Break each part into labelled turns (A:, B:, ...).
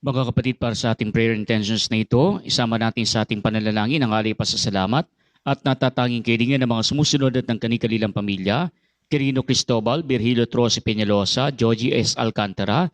A: Mga kapatid, para sa ating prayer intentions na ito, isama natin sa ating panalangin ang alay pasasalamat at natatanging kilingan ng mga sumusunod at ng kanilang pamilya, Quirino Cristobal, Virgilio Troce Peñalosa, Joji S. Alcantara,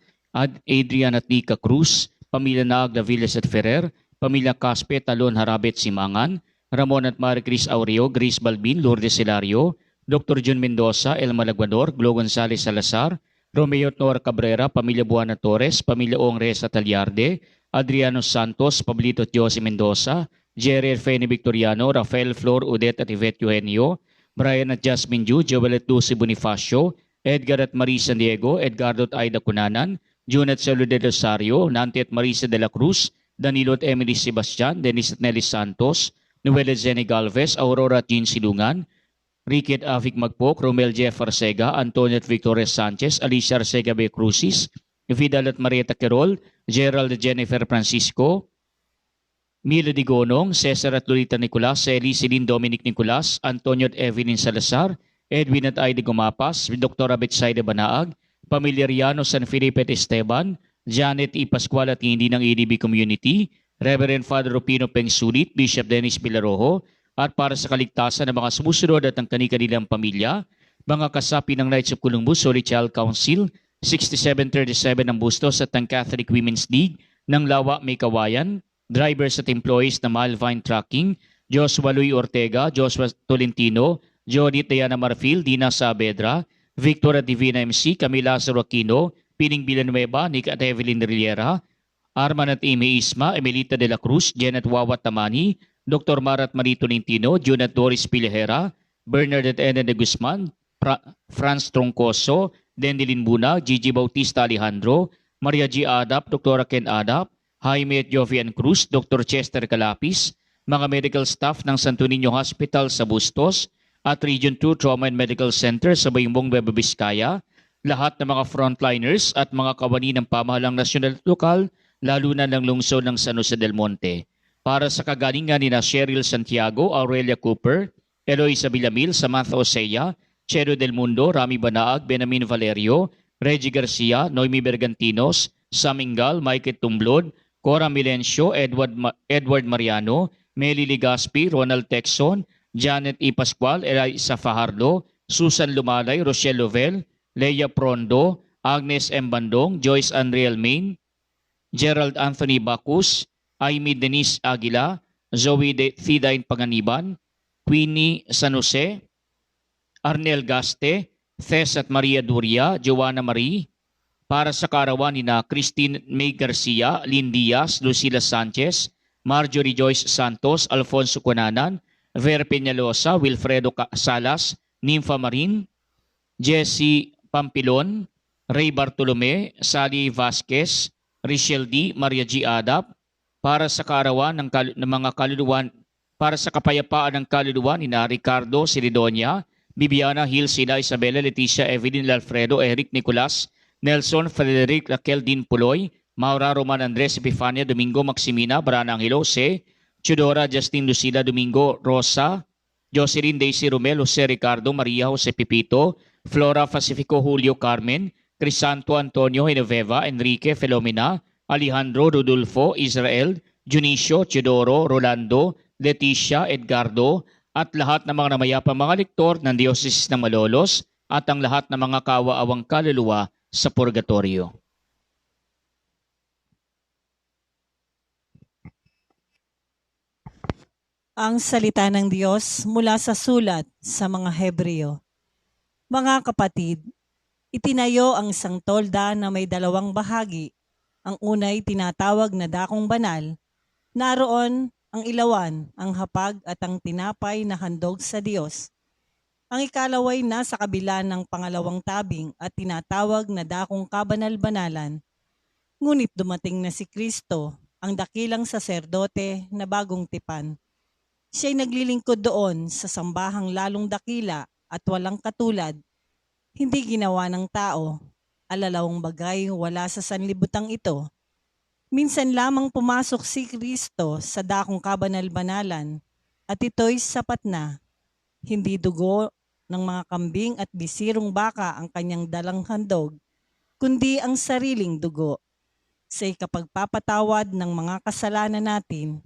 A: Adrian at Nika Cruz, pamilya Naag Villas at Ferrer, pamilya Caspe, Talon, Harabet, Simangan, Ramon at Marie Cris Aureo, Grace Balbin, Lourdes Hilario, Dr. Jun Mendoza, Elma Laguador, Glo Gonzales Salazar, Romeo at Nora Cabrera, pamilya Buana Torres, pamilya Ong Reza Talyarde, Adriano Santos, Pablito at Jose Mendoza, Jerry Feni Victoriano, Rafael Flor Udet at Yvette Eugenio, Brian at Jasmine Ju, Joel at Lucy Bonifacio, Edgar at Marie San Diego, Edgardo at Aida Cunanan, June at Celo de Rosario, Nanti at Marisa de la Cruz, Danilo at Emily Sebastian, Dennis at Nelly Santos, Noel at Zenny Galvez, Aurora at Jean Silungan, Ricky at Avic Magpok, Romel Jeff Arcega, Antonio at Victoria Sanchez, Alicia Arcega B. Crucis, Vidal at Marieta Querol, Gerald at Jennifer Francisco, Mila Digonong, Cesar at Lolita Nicolas, Celi, Celine Dominic Nicolas, Antonio at Evelyn Salazar, Edwin at Aida Gumapas, Dr. Betsaida Banaag, Pamilya Riano San Felipe at Esteban, Janet E. Pascual at hindi ng EDB Community, Reverend Father Rupino Pengsulit, Bishop Dennis Pilarojo, at para sa kaligtasan ng mga sumusunod at ang kanilang pamilya, mga kasapi ng Knights of Columbus, Holy Child Council, 6737 ng Bustos at ng Catholic Women's League ng Lawa May Kawayan, drivers at employees ng Malvine Trucking, Joshua Luis Ortega, Joshua Tolentino, Jody Diana Marfil, Dina Saavedra, Victor at Divina MC, Camila Lazaro Aquino, Pining Villanueva, Nick at Evelyn Rillera, Arman at Amy Isma, Emilita de la Cruz, Janet Wawat Tamani, Dr. Marat Marito Tolentino, June at Doris Pilihera, Bernard at Eden de Guzman, Franz Troncoso, Denilin Buna, Gigi Bautista Alejandro, Maria G. Adap, Dr. Ken Adap, Jaime at Jovian Cruz, Dr. Chester Calapis, mga medical staff ng Santo Niño Hospital sa Bustos at Region 2 Trauma and Medical Center sa Bayumbong Nueva Vizcaya, lahat ng mga frontliners at mga kawani ng pamahalang nasyonal at lokal, lalo na ng lungsod ng San Jose del Monte. Para sa kagalingan ni Cheryl Santiago, Aurelia Cooper, Eloisa Villamil, Samantha Osea, Chero del Mundo, Rami Banaag, Benamin Valerio, Reggie Garcia, Noemi Bergantinos, Sam Ingal, Mike Tumblod, Cora Milencio, Edward Mariano, Meli Ligaspi, Ronald Texon, Janet E. Pascual, Elisa Fajardo, Susan Lumalay, Rochelle Lovell, Leia Prondo, Agnes M. Bandong, Joyce Andriel Main, Gerald Anthony Bacus, Amy Denise Aguila, Zoe Fidain Panganiban, Queenie San Jose, Arnel Gaste, Thes at Maria Duria, Joanna Marie, para sa kaarawan ni na Christine May Garcia, Lynn Diaz, Lucila Sanchez, Marjorie Joyce Santos, Alfonso Cunanan, Ver Peñalosa, Wilfredo Salas, Nympha Marin, Jessie Pampilon, Ray Bartolome, Sally Vasquez, Richelle D, Maria G. Adap, para sa kaarawan ng mga kaluluwan, para sa kapayapaan ng kaluluwa ni na Ricardo Silidonia, Bibiana Hill, Sila Isabela, Leticia, Evelyn Alfredo, Eric Nicolas, Nelson Frederic Raquel Din Puloy, Maura Roman Andres Epifania, Domingo Maximina, Brana Angelo, C, Chudora Justin Lucila, Domingo Rosa, Jocelyn Daisy Romel, Jose Ricardo, Maria Jose Pipito, Flora Pacifico Julio Carmen, Crisanto Antonio Genoveva, Enrique Filomena, Alejandro Rodolfo, Israel, Junicio, Chidoro, Rolando, Leticia, Edgardo, at lahat ng mga namayapang mga lektor ng Diocese ng Malolos at ang lahat ng mga kawa-awang kaluluwa sa purgatorio.
B: Ang salita ng Diyos mula sa sulat sa mga Hebreo. Mga kapatid, itinayo ang isang tolda na may dalawang bahagi. Ang una'y tinatawag na dakong banal. Naroon ang ilawan, ang hapag at ang tinapay na handog sa Diyos. Ang ikalaway nasa kabila ng pangalawang tabing at tinatawag na dakong kabanal-banalan. Ngunit dumating na si Kristo, ang dakilang saserdote na bagong tipan. Siya'y naglilingkod doon sa sambahang lalong dakila at walang katulad. Hindi ginawa ng tao, alalawang bagay wala sa sanlibutan ito. Minsan lamang pumasok si Kristo sa dakong kabanal-banalan at ito'y sapat na. Hindi dugo ng mga kambing at bisirong baka ang kanyang dalang handog, kundi ang sariling dugo. sa ikapagpapatawad ng mga kasalanan natin.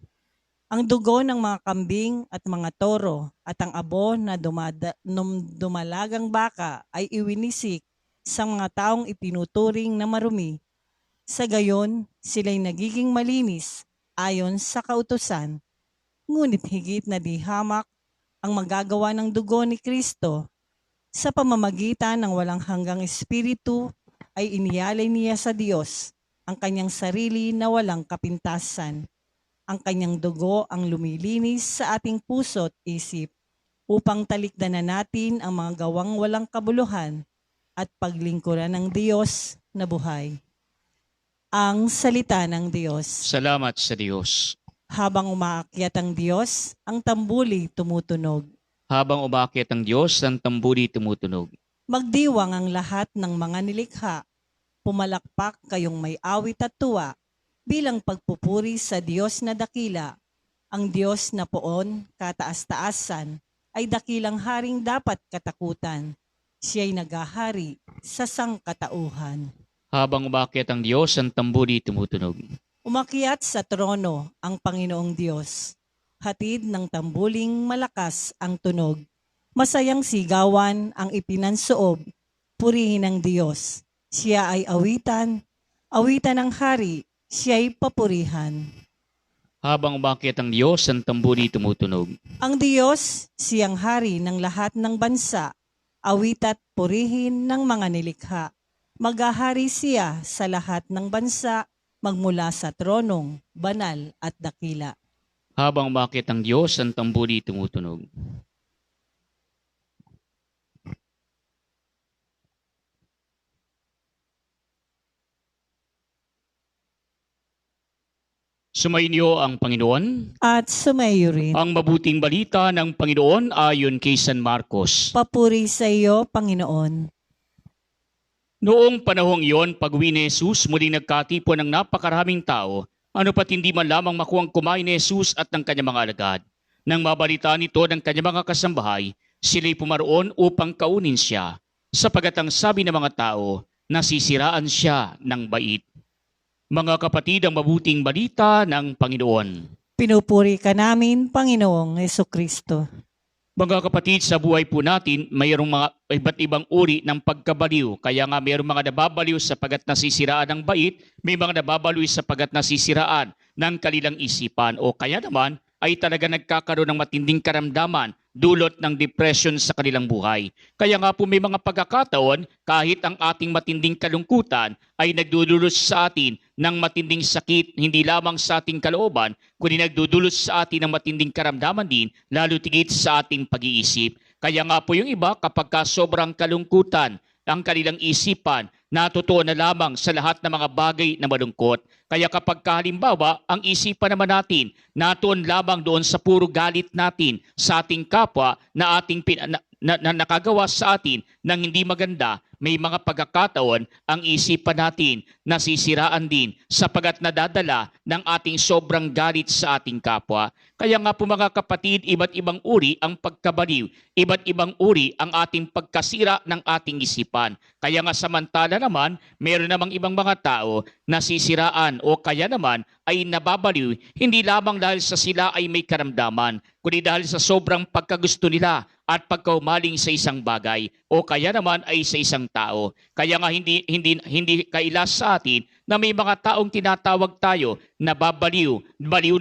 B: Ang dugo ng mga kambing at mga toro at ang abo na dumalagang baka ay iwinisik sa mga taong itinuturing na marumi. Sa gayon, sila'y nagiging malinis ayon sa kautusan. Ngunit higit na di hamak ang magagawa ng dugo ni Kristo. Sa pamamagitan ng walang hanggang espiritu ay iniyalay niya sa Diyos ang kanyang sarili na walang kapintasan. Ang kanyang dugo ang lumilinis sa ating puso't isip upang talikdanan natin ang mga gawang walang kabuluhan at paglingkuran ng Diyos na buhay. Ang salita ng Diyos.
A: Salamat sa Diyos.
B: Habang umaakyat ang Diyos, ang tambuli tumutunog.
A: Habang umakyat ang Diyos, ang tambuli tumutunog.
B: Magdiwang ang lahat ng mga nilikha. Pumalakpak kayong may awit at tuwa bilang pagpupuri sa Diyos na dakila. Ang Diyos na poon, kataas-taasan, ay dakilang haring dapat katakutan. Siya'y naghahari sa sangkatauhan.
A: Habang umakyat ang Diyos, ang tambuli tumutunog.
B: Umakyat sa trono ang Panginoong Diyos. Hatid ng tambuling malakas ang tunog. Masayang sigawan ang ipinansoob. Purihin ang Diyos. Siya ay awitan ng hari. Siya'y papurihan.
A: Habang umakyat ang Diyos, ang tambuli tumutunog.
B: Ang Diyos, siyang hari ng lahat ng bansa. Awit at purihin ng mga nilikha. Maghahari siya sa lahat ng bansa, magmula sa tronong, banal at dakila.
A: Habang umakyat ang Diyos, ang tambuli tumutunog. Sumainyo ang Panginoon.
B: At sumayo rin.
A: Ang mabuting balita ng Panginoon ayon kay San Marcos.
B: Papuri sa iyo, Panginoon.
A: Noong panahong iyon, pag-uwi ni Jesus, muling nagkatipon ng napakaraming tao, ano pat hindi man lamang makuhang kumain ni Jesus at ng kanyang mga alagad. Nang mabalita nito ng kanyang mga kasambahay, sila'y pumaroon upang kaunin siya, sapagat ang sabi ng mga tao, nasisiraan siya ng bait. Mga kapatid, ang mabuting balita ng Panginoon.
B: Pinupuri ka namin, Panginoong Jesucristo.
A: Mga kapatid, sa buhay po natin, mayroong mga iba't ibang uri ng pagkabaliw. Kaya nga mayroong mga nababaliw sapagat nasisiraan ng bait, may mga nababaliw sapagat nasisiraan ng kanilang isipan. O kaya naman ay talaga nagkakaroon ng matinding karamdaman dulot ng depression sa kanilang buhay. Kaya nga po may mga pagkakataon, kahit ang ating matinding kalungkutan ay nagdudulot sa atin ng matinding sakit, hindi lamang sa ating kalooban, kundi nagdudulot sa atin ng matinding karamdaman din, lalo tigit sa ating pag-iisip. Kaya nga po yung iba, kapag sobrang kalungkutan, ang kanilang isipan, natutuon na lamang sa lahat ng mga bagay na malungkot. Kaya kapag halimbawa, ang isipan naman natin, natuon lamang doon sa puro galit natin sa ating kapwa na ating na nakagawa sa atin ng hindi maganda, may mga pagkakataon ang isipan natin nasisiraan din sapagat nadadala ng ating sobrang galit sa ating kapwa. Kaya nga po mga kapatid, iba't ibang uri ang pagkabaliw, iba't ibang uri ang ating pagkasira ng ating isipan. Kaya nga samantala naman, meron namang ibang mga tao nasisiraan o kaya naman ay nababaliw, hindi lamang dahil sa sila ay may karamdaman, kundi dahil sa sobrang pagkagusto nila at pagkaumaling sa isang bagay o kaya naman ay sa isang tao. Kaya nga hindi kailas sa atin na may mga taong tinatawag tayo na baliw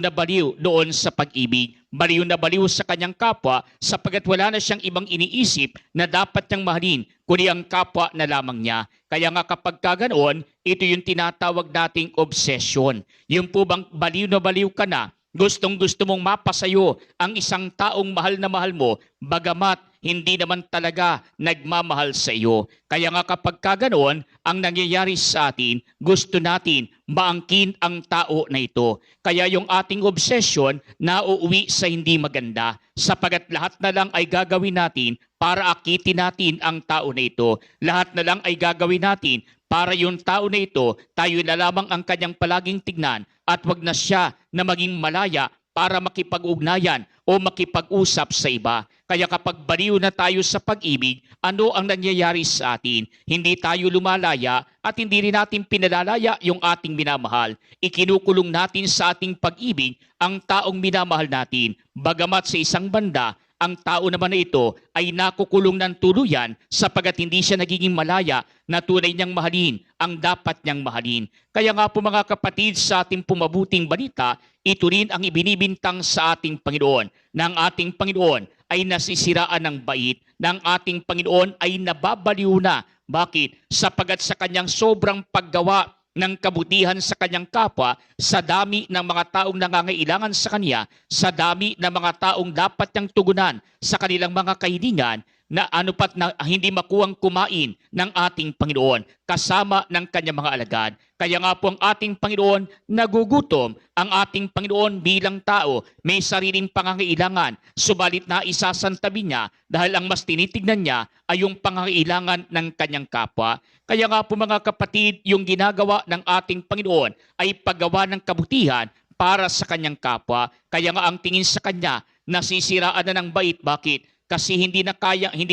A: na baliw doon sa pag-ibig. Baliw na baliw sa kanyang kapwa sapagat wala na siyang ibang iniisip na dapat niyang mahalin kundi ang kapwa na lamang niya. Kaya nga kapag kaganoon, ito yung tinatawag nating obsession. Yung po bang baliw na baliw ka na, gustong-gusto mong mapasayo ang isang taong mahal na mahal mo, bagamat hindi naman talaga nagmamahal sa iyo. Kaya nga kapag kaganoon, ang nangyayari sa atin, gusto natin maangkin ang tao na ito. Kaya yung ating obsession nauuwi sa hindi maganda, sapagat lahat na lang ay gagawin natin para akitin natin ang tao na ito. Lahat na lang ay gagawin natin para yung tao na ito, tayo na lamang ang kanyang palaging tignan at wag na siya na maging malaya para makipag-ugnayan o makipag-usap sa iba. Kaya kapag baliw na tayo sa pag-ibig, ano ang nangyayari sa atin? Hindi tayo lumalaya at hindi rin natin pinalalaya yung ating minamahal. Ikinukulong natin sa ating pag-ibig ang taong minamahal natin. Bagamat sa isang banda, ang tao naman na ito ay nakukulong ng tuluyan sapagat hindi siya nagiging malaya na tunay niyang mahalin ang dapat niyang mahalin. Kaya nga po mga kapatid, sa ating pumabuting balita, ito rin ang ibinibintang sa ating Panginoon, na ang ating Panginoon ay nasisiraan ng bait, na ang ating Panginoon ay nababaliw na. Bakit? Sapagat sa kanyang sobrang paggawa ng kabutihan sa kanyang kapwa, sa dami ng mga taong nangangailangan sa kanya, sa dami ng mga taong dapat niyang tugunan sa kanilang mga kahilingan, na anupat na hindi makuwang kumain ng ating Panginoon kasama ng kanyang mga alagad. Kaya nga po ang ating Panginoon nagugutom. Ang ating Panginoon bilang tao may sariling pangangailangan, subalit na isasantabi niya dahil ang mas tinitignan niya ay yung pangangailangan ng kanyang kapwa. Kaya nga po mga kapatid, yung ginagawa ng ating Panginoon ay paggawa ng kabutihan para sa kanyang kapwa. Kaya nga ang tingin sa kanya, nasisiraan na ng bait. Bakit? Kasi hindi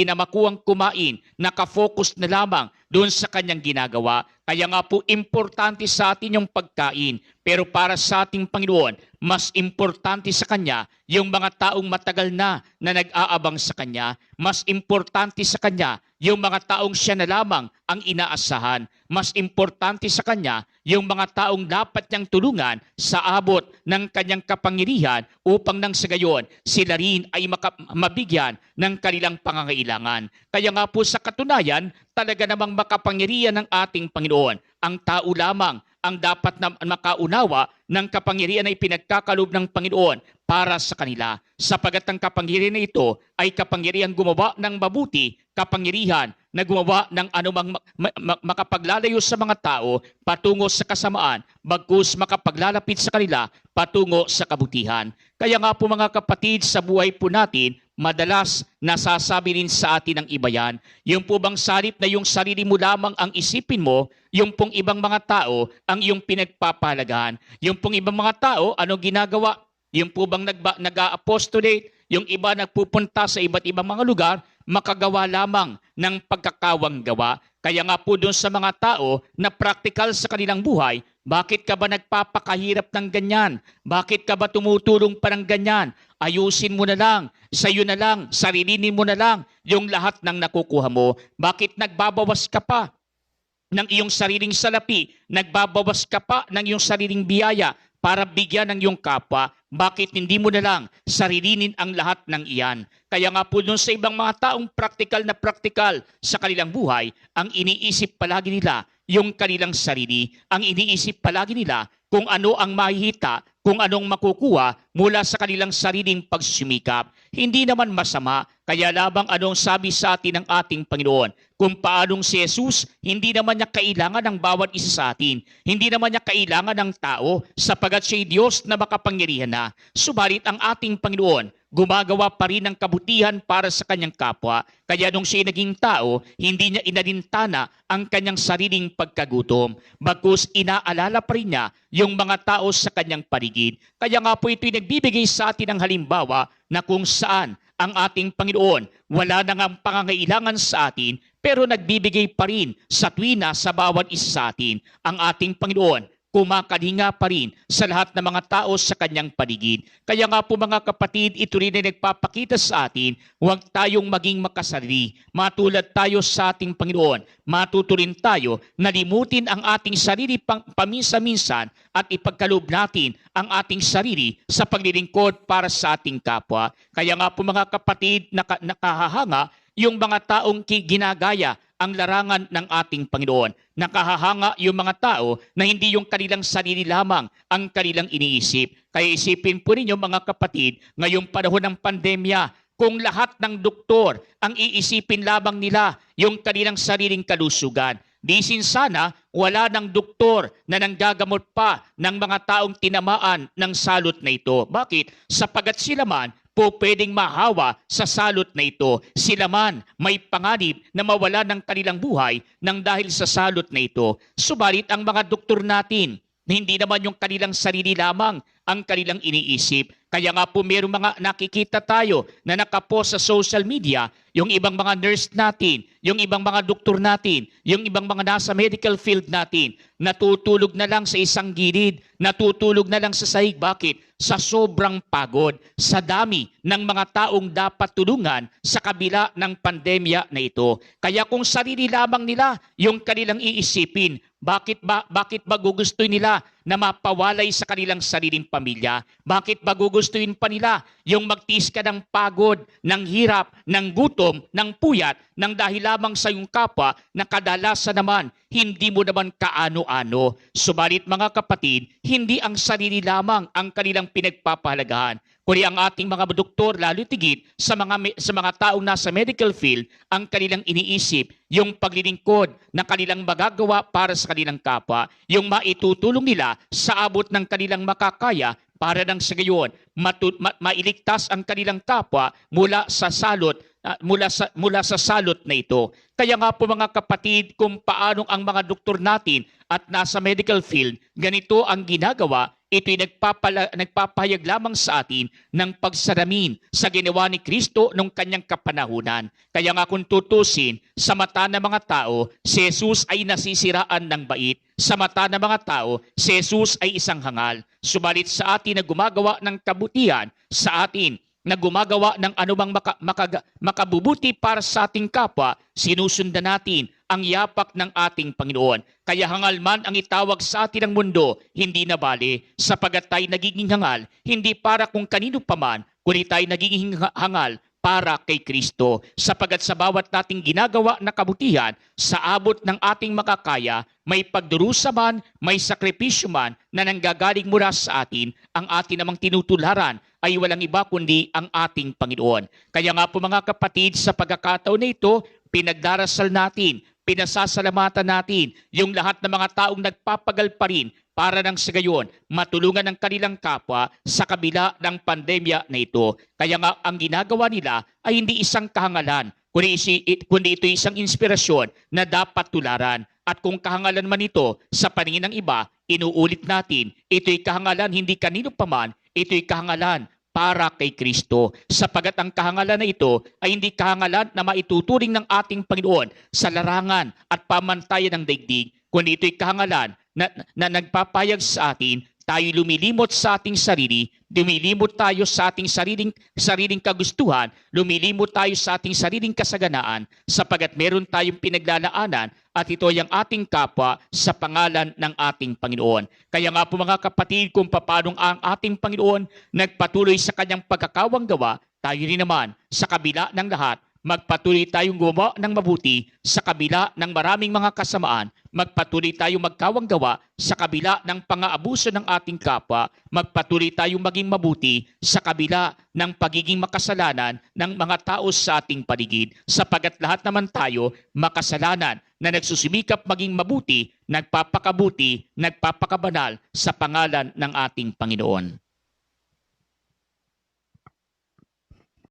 A: na makuwang kumain, nakafocus na lamang doon sa kanyang ginagawa. Kaya nga po importante sa atin yung pagkain. Pero para sa ating Panginoon, mas importante sa Kanya yung mga taong matagal na nag-aabang sa Kanya. Mas importante sa Kanya yung mga taong siya na lamang ang inaasahan. Mas importante sa Kanya yung mga taong dapat niyang tulungan sa abot ng Kanyang kapangyarihan upang nang sa gayon sila rin ay mabigyan ng kanilang pangangailangan. Kaya nga po sa katunayan, talaga namang makapangyarihan ng ating Panginoon. Ang tao lamang ang dapat na makaunawa ng kapangyarihan na ipinagkakalob ng Panginoon para sa kanila. Sapagat ang kapangyarihan na ito ay kapangyarihan gumawa ng mabuti, kapangyarihan na gumawa ng anumang makapaglalayo sa mga tao patungo sa kasamaan, bagkus makapaglalapit sa kanila patungo sa kabutihan. Kaya nga po mga kapatid, sa buhay po natin, madalas nasasabi rin sa atin ng iba yan. Yung po bang salip na yung sarili mo lamang ang isipin mo, yung pong ibang mga tao ang iyong pinagpapalagahan. Yung pong ibang mga tao, ano ginagawa? Yung po bang nag-a-apostolate, yung iba nagpupunta sa iba't ibang mga lugar, makagawa lamang ng pagkakawang gawa. Kaya nga po doon sa mga tao na practical sa kanilang buhay, bakit ka ba nagpapakahirap ng ganyan? Bakit ka ba tumutulong pa ng ganyan? Ayusin mo na lang, sa'yo na lang, sarilinin mo na lang yung lahat ng nakukuha mo. Bakit nagbabawas ka pa ng iyong sariling salapi? Nagbabawas ka pa ng iyong sariling biyaya para bigyan ng iyong kapwa? Bakit hindi mo na lang sarilinin ang lahat ng iyan? Kaya nga po doon sa ibang mga taong praktikal sa kanilang buhay, ang iniisip palagi nila yung kanilang sarili. Ang iniisip palagi nila kung ano ang mahihita, kung anong makukuha mula sa kanilang sariling pagsusumikap. Hindi naman masama, kaya labang anong sabi sa atin ng ating Panginoon. Kung paanong si Jesus, hindi naman niya kailangan ng bawat isa sa atin. Hindi naman niya kailangan ng tao sapagat siya'y Diyos na makapangyarihan na. Subalit ang ating Panginoon, gumagawa pa rin ng kabutihan para sa kanyang kapwa. Kaya nung siya naging tao, hindi niya inalintana ang kanyang sariling pagkagutom. Bagkus inaalala pa rin niya yung mga tao sa kanyang paligid. Kaya nga po ito'y nagbibigay sa atin ng halimbawa na kung saan ang ating Panginoon wala na ngang pangangailangan sa atin, pero nagbibigay pa rin sa tuwina sa bawat isa sa atin. Ang ating Panginoon kumakalinga pa rin sa lahat ng mga tao sa kanyang paligid. Kaya nga po mga kapatid, ito rin ay nagpapakita sa atin, huwag tayong maging makasarili. Matulad tayo sa ating Panginoon, matuto rin tayo na limutin ang ating sarili paminsan-minsan at ipagkaloob natin ang ating sarili sa paglilingkod para sa ating kapwa. Kaya nga po mga kapatid, nakahahanga yung mga taong ginagaya ang larangan ng ating Panginoon. Nakahahanga yung mga tao na hindi yung kanilang sarili lamang ang kanilang iniisip. Kaya isipin po ninyo mga kapatid, ngayong panahon ng pandemya, kung lahat ng doktor ang iisipin lamang nila yung kanilang sariling kalusugan, di sana wala ng doktor na nanggagamot pa ng mga taong tinamaan ng salot na ito. Bakit? Sapagat sila man po pwedeng mahawa sa salot na ito. Sila man may panganib na mawala ng kanilang buhay nang dahil sa salot na ito. Subalit ang mga doktor natin, hindi naman yung kanilang sarili lamang ang kanilang iniisip. Kaya nga po mayroong mga nakikita tayo na nakapost sa social media, yung ibang mga nurse natin, yung ibang mga doktor natin, yung ibang mga nasa medical field natin, natutulog na lang sa isang gilid, natutulog na lang sa sahig. Bakit? Sa sobrang pagod, sa dami ng mga taong dapat tulungan sa kabila ng pandemya na ito. Kaya kung sarili lamang nila yung kanilang iisipin, bakit ba gugustuhin nila na mapawalay sa kanilang sariling pamilya? Bakit ba gugustuhin pa nila yung magtiis ka ng pagod, ng hirap, ng gutom, ng puyat, ng dahil lamang sa iyong kapwa na kadalasan naman hindi mo naman kaano-ano? Subalit mga kapatid, hindi ang sarili lamang ang kanilang pinagpapahalagahan, kundi ang ating mga doktor, lalo tigit sa mga taong nasa medical field, ang kanilang iniisip, yung paglilingkod na kanilang magagawa para sa kanilang kapwa, yung maitutulong nila sa abot ng kanilang makakaya para nang sa gayon mailigtas ang kanilang kapwa mula sa salot na ito. Kaya nga po mga kapatid, kung paano ang mga doktor natin at nasa medical field, ganito ang ginagawa. Ito'y nagpapahayag lamang sa atin ng pagsalamin sa ginawa ni Kristo nung kanyang kapanahunan. Kaya nga kung tutusin, sa mata ng mga tao, si Jesus ay nasisiraan ng bait. Sa mata ng mga tao, si Jesus ay isang hangal. Subalit sa atin na gumagawa ng kabutihan, sa atin na gumagawa ng anumang makabubuti para sa ating kapwa, sinusundan natin ang yapak ng ating Panginoon. Kaya hangal man ang itawag sa atin ng mundo, hindi na bali, sapagat tayo nagiging hangal, hindi para kung kanino paman, kundi tayo nagiging hangal para kay Kristo. Sapagat sa bawat nating ginagawa na kabutihan, sa abot ng ating makakaya, may pagdurusa man, may sakripisyo man na nanggagaling mula sa atin, ang atin namang tinutularan ay walang iba kundi ang ating Panginoon. Kaya nga po mga kapatid, sa pagkakataon na ito, pinagdarasal natin, pinasasalamatan natin yung lahat ng mga taong nagpapagal pa rin para nang sa gayon matulungan ang kanilang kapwa sa kabila ng pandemya na ito. Kaya nga ang ginagawa nila ay hindi isang kahangalan, kundi ito isang inspirasyon na dapat tularan. At kung kahangalan man ito sa paningin ng iba, inuulit natin, ito'y kahangalan hindi kanino paman, ito'y kahangalan para kay Kristo. Sapagat ang kahangalan na ito ay hindi kahangalan na maituturing ng ating Panginoon sa larangan at pamantayan ng daigdig, kundi ito'y kahangalan na nagpapayag sa atin, tayo lumilimot sa ating sarili, lumilimot tayo sa ating sariling kagustuhan, lumilimot tayo sa ating sariling kasaganaan, sapagat meron tayong pinaglalaanan at ito ay ang ating kapwa sa pangalan ng ating Panginoon. Kaya nga po mga kapatid, kung paano ang ating Panginoon nagpatuloy sa kanyang pagkakawanggawa, tayo rin naman sa kabila ng lahat, magpatuloy tayong gumawa ng mabuti sa kabila ng maraming mga kasamaan. Magpatuloy tayong magkawanggawa sa kabila ng pang-aabuso ng ating kapwa. Magpatuloy tayong maging mabuti sa kabila ng pagiging makasalanan ng mga tao sa ating paligid. Sapagat lahat naman tayo makasalanan na nagsusumikap maging mabuti, nagpapakabuti, nagpapakabanal sa pangalan ng ating Panginoon.